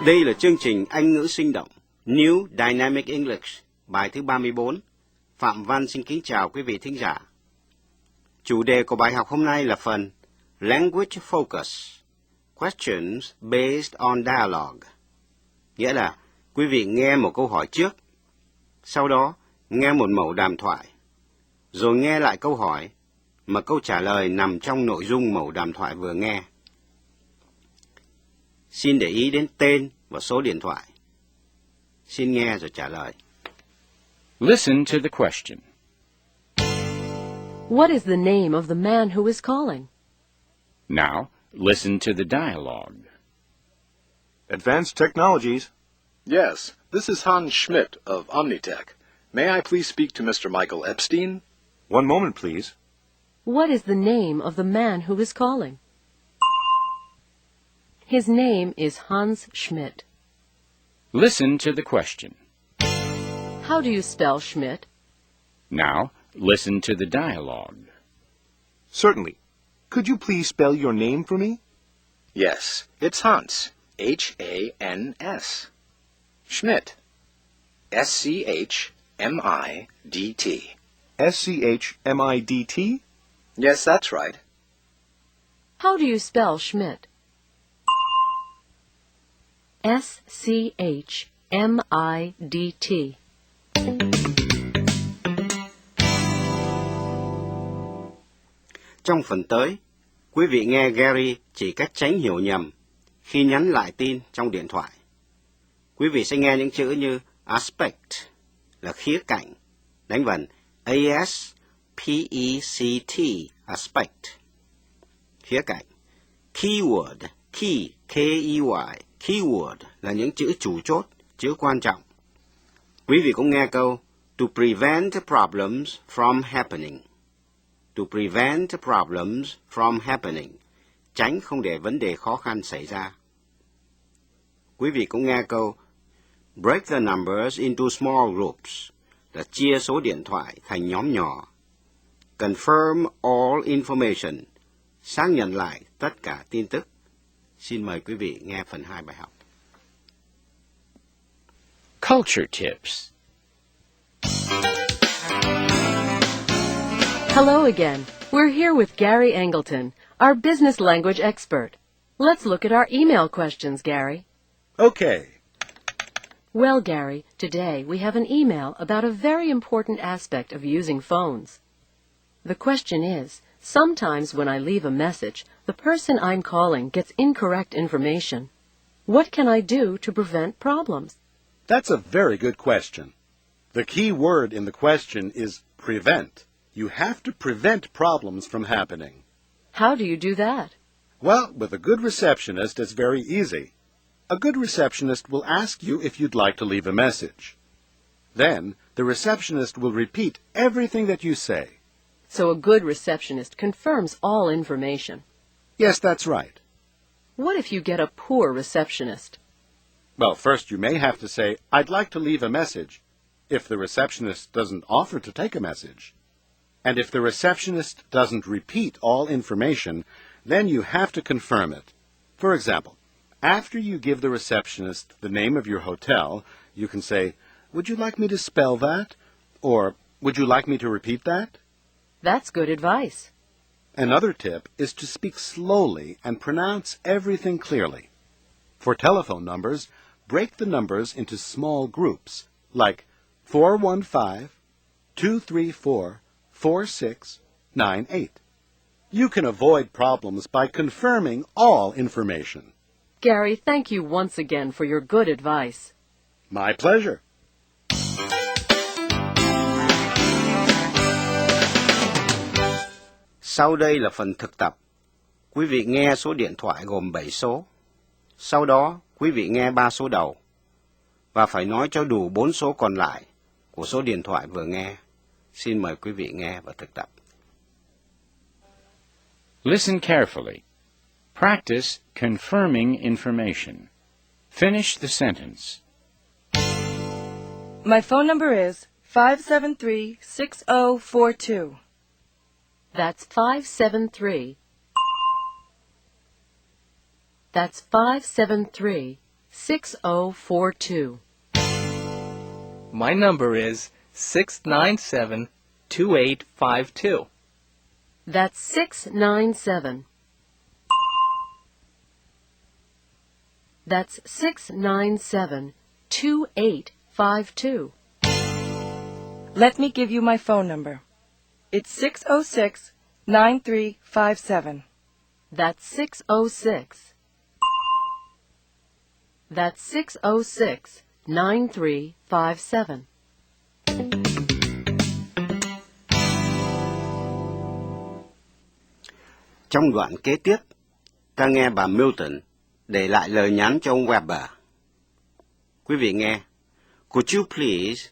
Đây là chương trình Anh ngữ sinh động New Dynamic English, bài thứ 34. Phạm Văn xin kính chào quý vị thính giả. Chủ đề của bài học hôm nay là phần Language Focus, Questions Based on Dialogue. Nghĩa là quý vị nghe một câu hỏi trước, sau đó nghe một mẫu đàm thoại, rồi nghe lại câu hỏi mà câu trả lời nằm trong nội dung mẫu đàm thoại vừa nghe. Xin để ý đến tên và số điện thoại. Xin nghe rồi trả lời. Listen to the question. What is the name of the man who is calling? Now, listen to the dialogue. Advanced Technologies. Yes, this is Hans Schmidt of Omnitech. May I please speak to Mr. Michael Epstein? One moment, please. What is the name of the man who is calling? His name is Hans Schmidt. Listen to the question. How do you spell Schmidt? Now, listen to the dialogue. Certainly. Could you please spell your name for me? Yes, it's Hans. H-A-N-S. Schmidt. S-C-H-M-I-D-T. S-C-H-M-I-D-T? Yes, that's right. How do you spell Schmidt? S-C-H-M-I-D-T. Trong phần tới, quý vị nghe Gary chỉ cách tránh hiểu nhầm khi nhắn lại tin trong điện thoại. Quý vị sẽ nghe những chữ như aspect là khía cạnh, đánh vần A-S-P-E-C-T, aspect, khía cạnh. Keyword, key, K-E-Y, keyword là những chữ chủ chốt, chữ quan trọng. Quý vị cũng nghe câu to prevent problems from happening. To prevent problems from happening, tránh không để vấn đề khó khăn xảy ra. Quý vị cũng nghe câu break the numbers into small groups, là chia số điện thoại thành nhóm nhỏ. Confirm all information, xác nhận lại tất cả tin tức. Xin mời quý vị nghe phần 2 bài học. Culture tips. Hello again. We're here with Gary Angleton, our business language expert. Let's look at our email questions, Gary. Okay. Well, Gary, today we have an email about a very important aspect of using phones. The question is, sometimes when I leave a message, the person I'm calling gets incorrect information. What can I do to prevent problems? That's a very good question. The key word in the question is prevent. You have to prevent problems from happening. How do you do that? Well, with a good receptionist, it's very easy. A good receptionist will ask you if you'd like to leave a message. Then, the receptionist will repeat everything that you say. So a good receptionist confirms all information. Yes, that's right. What if you get a poor receptionist? Well, first you may have to say, I'd like to leave a message, if the receptionist doesn't offer to take a message. And if the receptionist doesn't repeat all information, then you have to confirm it. For example, after you give the receptionist the name of your hotel, you can say, would you like me to spell that? Or, would you like me to repeat that? That's good advice. Another tip is to speak slowly and pronounce everything clearly. For telephone numbers, break the numbers into small groups, like 415-234-4698. You can avoid problems by confirming all information. Gary, thank you once again for your good advice. My pleasure. Sau đây là phần thực tập. Quý vị nghe số điện thoại gồm 7 số. Sau đó, quý vị nghe 3 số đầu. Và phải nói cho đủ 4 số còn lại của số điện thoại vừa nghe. Xin mời quý vị nghe và thực tập. Listen carefully. Practice confirming information. Finish the sentence. My phone number is 573-6042. That's 573. That's 573 6042. My number is 697-2852. That's 697. That's 697-2852. Let me give you my phone number. It's 606-9357. That's 606. That's 606-9357. Trong đoạn kế tiếp, ta nghe bà Milton để lại lời nhắn cho ông Weber. Quý vị nghe. Could you please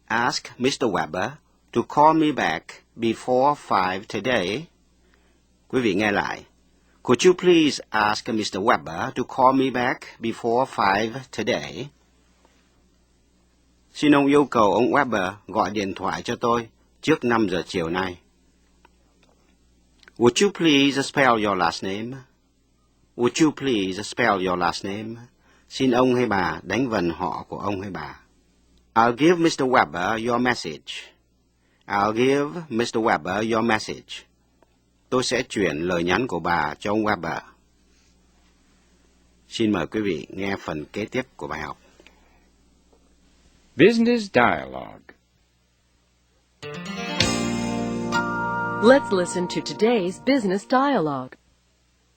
ask Mr. Weber to call me back before 5 today? Quý vị nghe lại. Could you please ask Mr. Weber to call me back before 5 today? Xin ông yêu cầu ông Weber gọi điện thoại cho tôi trước 5 giờ chiều nay. Would you please spell your last name? Would you please spell your last name? Xin ông hay bà đánh vần họ của ông hay bà. I'll give Mr. Weber your message. I'll give Mr. Weber your message. Tôi sẽ chuyển lời nhắn của bà cho ông Weber. Xin mời quý vị nghe phần kế tiếp của bài học. Business dialogue. Let's listen to today's business dialogue.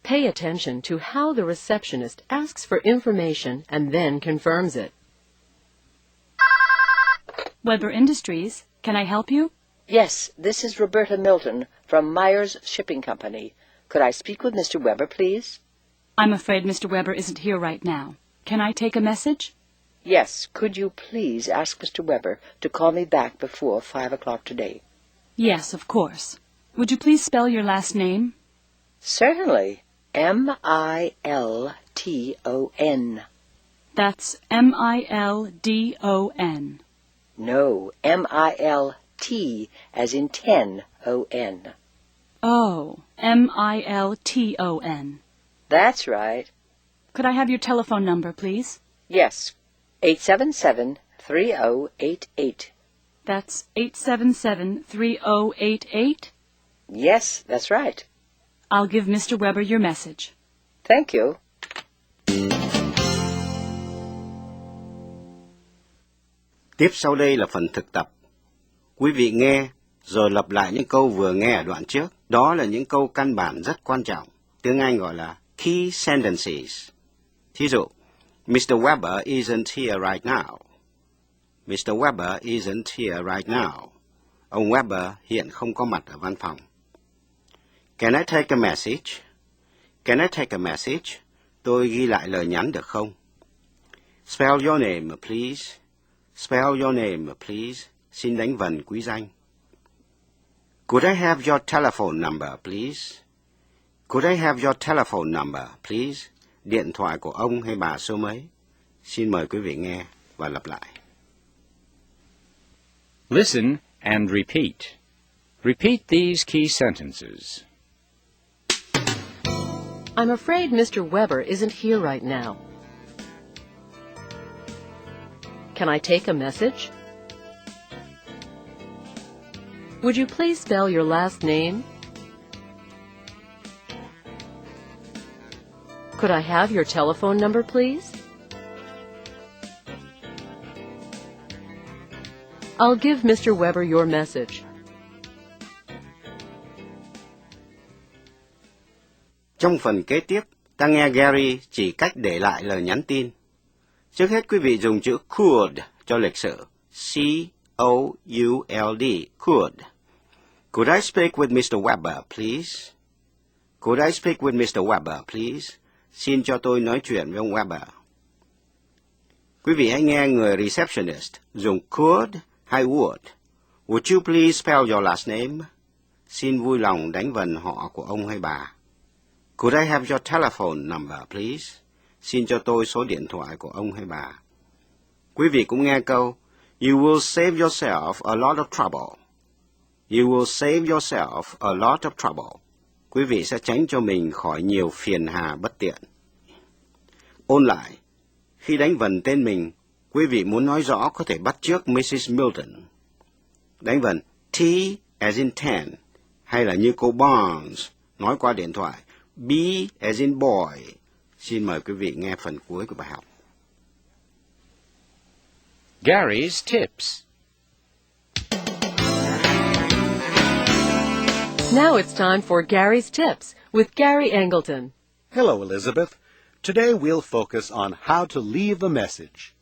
Pay attention to how the receptionist asks for information and then confirms it. Weber Industries, can I help you? Yes, this is Roberta Milton from Myers Shipping Company. Could I speak with Mr. Weber, please? I'm afraid Mr. Weber isn't here right now. Can I take a message? Yes, could you please ask Mr. Weber to call me back before 5 o'clock today? Yes, of course. Would you please spell your last name? Certainly. M-I-L-T-O-N. That's M-I-L-D-O-N. No, M-I-L-T as in 10, O-N. Oh, M-I-L-T-O-N. That's right. Could I have your telephone number, please? Yes, 877-3088. That's 877-3088? Yes, that's right. I'll give Mr. Weber your message. Thank you. Tiếp sau đây là phần thực tập. Quý vị nghe, rồi lặp lại những câu vừa nghe ở đoạn trước. Đó là những câu căn bản rất quan trọng. Tiếng Anh gọi là key sentences. Thí dụ, Mr. Weber isn't here right now. Mr. Weber isn't here right now. Ông Weber hiện không có mặt ở văn phòng. Can I take a message? Can I take a message? Tôi ghi lại lời nhắn được không? Spell your name, please. Spell your name, please. Xin đánh vần quý danh. Could I have your telephone number, please? Could I have your telephone number, please? Điện thoại của ông hay bà số mấy? Xin mời quý vị nghe và lặp lại. Listen and repeat. Repeat these key sentences. I'm afraid Mr. Weber isn't here right now. Can I take a message? Would you please spell your last name? Could I have your telephone number, please? I'll give Mr. Weber your message. Trong phần kế tiếp, ta nghe Gary chỉ cách để lại lời nhắn tin. Trước hết quý vị dùng chữ could cho lịch sự. C-O-U-L-D, could. Could I speak with Mr. Weber, please? Could I speak with Mr. Weber, please? Xin cho tôi nói chuyện với ông Weber. Quý vị hãy nghe người receptionist dùng could hay would. Would you please spell your last name? Xin vui lòng đánh vần họ của ông hay bà. Could I have your telephone number, please? Xin cho tôi số điện thoại của ông hay bà. Quý vị cũng nghe câu You will save yourself a lot of trouble. You will save yourself a lot of trouble. Quý vị sẽ tránh cho mình khỏi nhiều phiền hà bất tiện. Ôn lại. Khi đánh vần tên mình, quý vị muốn nói rõ có thể bắt chước Mrs. Milton. Đánh vần T as in 10, hay là như cô Barnes nói qua điện thoại, B as in boy. Xin mời quý vị nghe phần cuối của bài học. Gary's tips. Now it's time for Gary's Tips with Gary Angleton. Hello, Elizabeth. Today we'll focus on how to leave a message.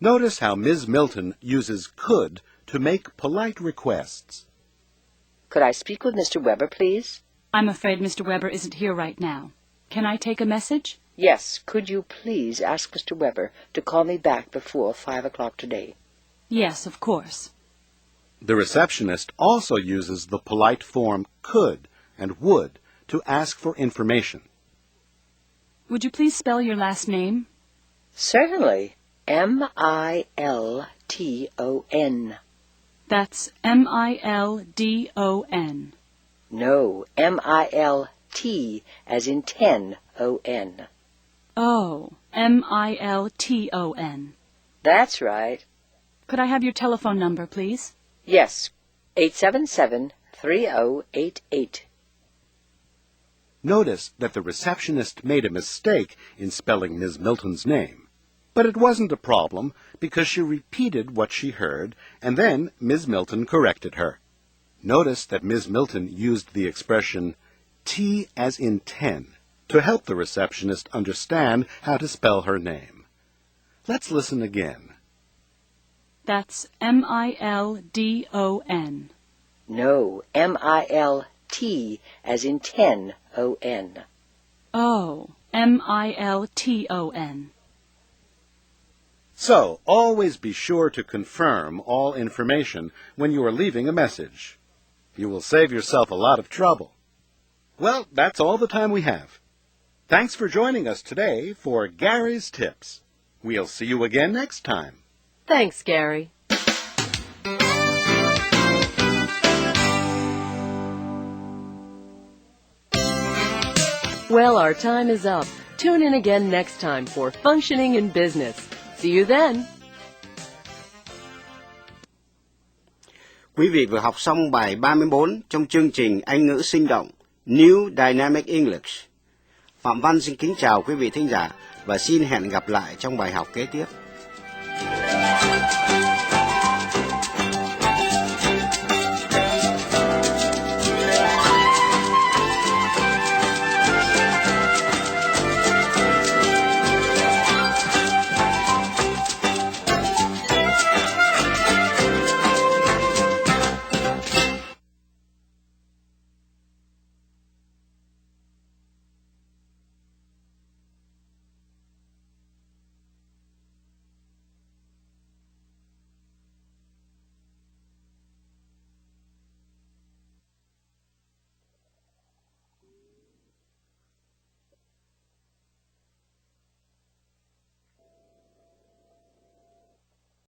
Notice how Ms. Milton uses could to make polite requests. Could I speak with Mr. Weber, please? I'm afraid Mr. Weber isn't here right now. Can I take a message? Yes, could you please ask Mr. Weber to call me back before 5 o'clock today? Yes, of course. The receptionist also uses the polite form could and would to ask for information. Would you please spell your last name? Certainly. Milton. That's Mildon. No, Milt as in 10, O-N. Oh, Milton. That's right. Could I have your telephone number, please? Yes, 877-3088. Notice that the receptionist made a mistake in spelling Ms. Milton's name. But it wasn't a problem because she repeated what she heard, and then Ms. Milton corrected her. Notice that Ms. Milton used the expression T as in 10 to help the receptionist understand how to spell her name. Let's listen again. That's Mildon. No, Milt as in 10, O-N. Oh, Milton. So, always be sure to confirm all information when you are leaving a message. You will save yourself a lot of trouble. Well, that's all the time we have. Thanks for joining us today for Gary's Tips. We'll see you again next time. Thanks, Gary. Well, our time is up. Tune in again next time for Functioning in Business. See you then. Quý vị vừa học xong bài 34 trong chương trình Anh ngữ sinh động New Dynamic English. Phạm Văn xin kính chào quý vị thính giả và xin hẹn gặp lại trong bài học kế tiếp.